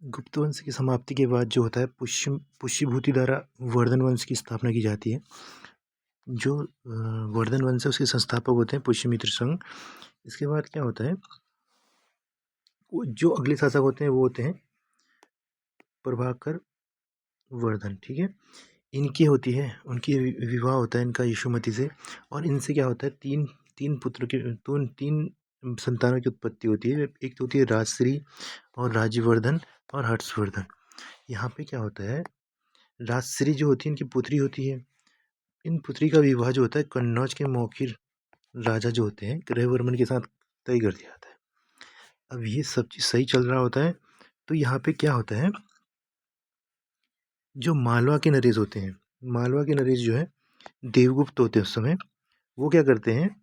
गुप्त वंश की समाप्ति के बाद जो होता है पुष्यभूति द्वारा वर्धन वंश की स्थापना की जाती है। जो वर्धन वंश है उसके संस्थापक होते हैं पुष्यमित्र संघ। इसके बाद क्या होता है, जो अगले शासक होते हैं वो होते हैं प्रभाकर वर्धन। ठीक है, इनकी होती है, उनकी विवाह होता है इनका यशोमती से, और इनसे क्या होता है तीन तीन पुत्र के तीन संतानों की उत्पत्ति होती है। एक तो होती है राजश्री और राज्यवर्धन और हर्षवर्धन। यहाँ पे क्या होता है, राजश्री जो होती है इनकी पुत्री होती है। इन पुत्री का विवाह जो होता है कन्नौज के मौखिर राजा जो होते हैं ग्रहवर्मन के साथ तय कर दिया जाता है। अब ये सब चीज़ सही चल रहा होता है तो यहाँ पे क्या होता है, जो मालवा के नरेश होते हैं, मालवा के नरेश जो है देवगुप्त होते हैं उस समय, वो क्या करते हैं,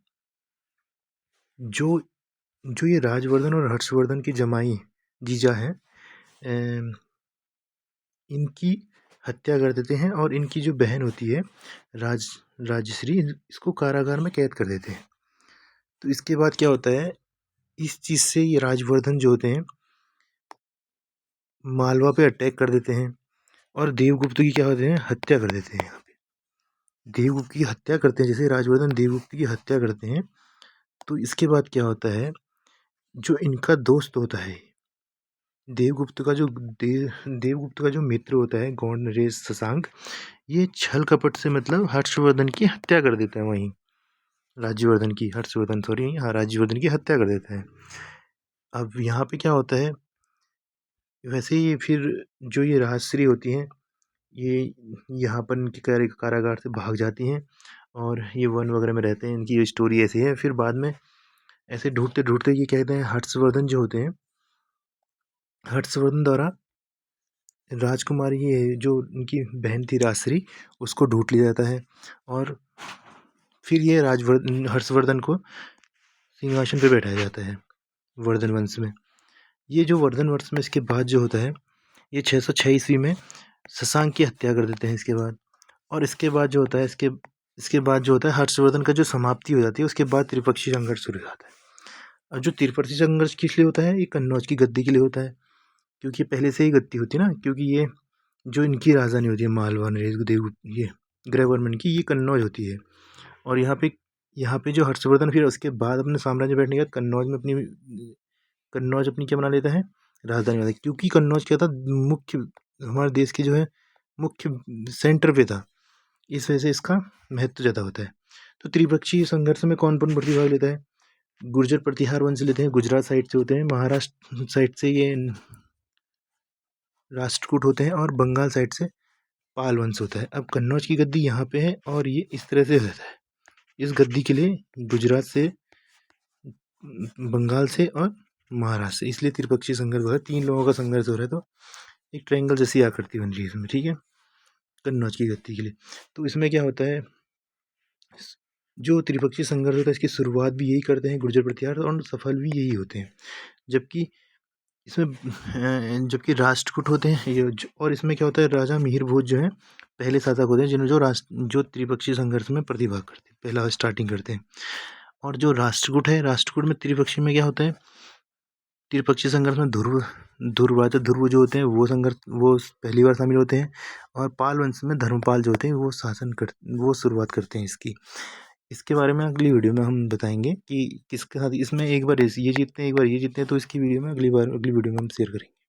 जो जो ये राजवर्धन और हर्षवर्धन की जमाई जीजा हैं, इनकी हत्या कर देते हैं और इनकी जो बहन होती है राजश्री, इसको कारागार में कैद कर देते हैं। तो इसके बाद क्या होता है, इस चीज़ से ये राजवर्धन जो होते हैं मालवा पे अटैक कर देते हैं और देवगुप्त की क्या होते हैं, हत्या कर देते हैं। यहाँ पे देवगुप्त की हत्या करते हैं, जैसे राजवर्धन देवगुप्त की हत्या करते हैं तो इसके बाद क्या होता है, जो इनका दोस्त होता है देवगुप्त का, देवगुप्त का जो मित्र होता है गौंड नरेश शशांक, ये छल कपट से मतलब हर्षवर्धन की हत्या कर देता है। वहीं राज्यवर्धन की हत्या कर देता है। अब यहाँ पे क्या होता है, वैसे ही फिर जो ये राजश्री होती हैं, ये यहाँ पर इनके कारागार से भाग जाती हैं और ये वन वगैरह में रहते हैं। इनकी स्टोरी ऐसी है। फिर बाद में ऐसे ढूंढते ढूंढते ये कहते हैं हर्षवर्धन जो होते हैं, हर्षवर्धन द्वारा राजकुमारी ये जो उनकी बहन थी राजश्री, उसको ढूंढ लिया जाता है और फिर ये हर्षवर्धन को सिंहासन पे बैठाया जाता है वर्धन वंश में। ये जो वर्धन वंश में इसके बाद जो होता है, ये 606 ईस्वी में शशांक की हत्या कर देते हैं इसके बाद। और इसके बाद जो होता है, इसके बाद जो होता है हर्षवर्धन का जो समाप्ति हो जाती है, उसके बाद त्रिपक्षीय संघर्ष शुरू हो जाता है। और जो त्रिपक्षीय संघर्ष किस लिए होता है, ये कन्नौज की गद्दी के लिए होता है, क्योंकि पहले से ही गद्दी होती है ना, क्योंकि ये जो इनकी राजधानी होती है मालवा नरेश ये ग्रहवर्मन की, ये कन्नौज होती है। और यहाँ पे जो हर्षवर्धन फिर उसके बाद अपने साम्राज्य बैठने के बाद कन्नौज अपनी क्या बना लेता है, राजधानी बना, क्योंकि कन्नौज क्या था, मुख्य हमारे देश के जो है मुख्य सेंटर पे था, इस वजह से इसका महत्व ज़्यादा होता है। तो त्रिपक्षीय संघर्ष में कौन कौन प्रतिभाग लेता है, गुर्जर प्रतिहार वंश लेते हैं, गुजरात साइड से होते हैं, महाराष्ट्र साइड से ये राष्ट्रकूट होते हैं और बंगाल साइड से पाल वंश होता है। अब कन्नौज की गद्दी यहाँ पे है और ये इस तरह से रहता है। इस गद्दी के लिए गुजरात से, बंगाल से और महाराष्ट्र से, इसलिए त्रिपक्षीय संघर्ष हो रहा है, 3 लोगों का संघर्ष हो रहा है। तो एक ट्रायंगल जैसी आकृति बन रही है इसमें। ठीक है, कन्नौज की गद्दी के लिए। तो इसमें क्या होता है, जो त्रिपक्षीय संघर्ष होता है इसकी शुरुआत भी यही करते हैं गुर्जर प्रतिहार, और सफल भी यही होते हैं। जबकि राष्ट्रकूट होते हैं ये और इसमें क्या होता है, राजा मिहिर भोज जो है पहले शासक होते हैं जिन्होंने जो त्रिपक्षीय संघर्ष में प्रतिभाग करते हैं, पहला स्टार्टिंग करते हैं। और जो राष्ट्रकूट है, राष्ट्रकूट में त्रिपक्षीय में क्या होता है, त्रिपक्षीय संघर्ष में ध्रुव जो होते हैं वो पहली बार शामिल होते हैं। और पाल वंश में धर्मपाल जो होते हैं वो शुरुआत करते हैं इसकी। इसके बारे में अगली वीडियो में हम बताएंगे कि किसके साथ इसमें एक बार ये जीतते हैं, एक बार ये जीतते हैं, तो इसकी वीडियो में अगली वीडियो में हम शेयर करेंगे।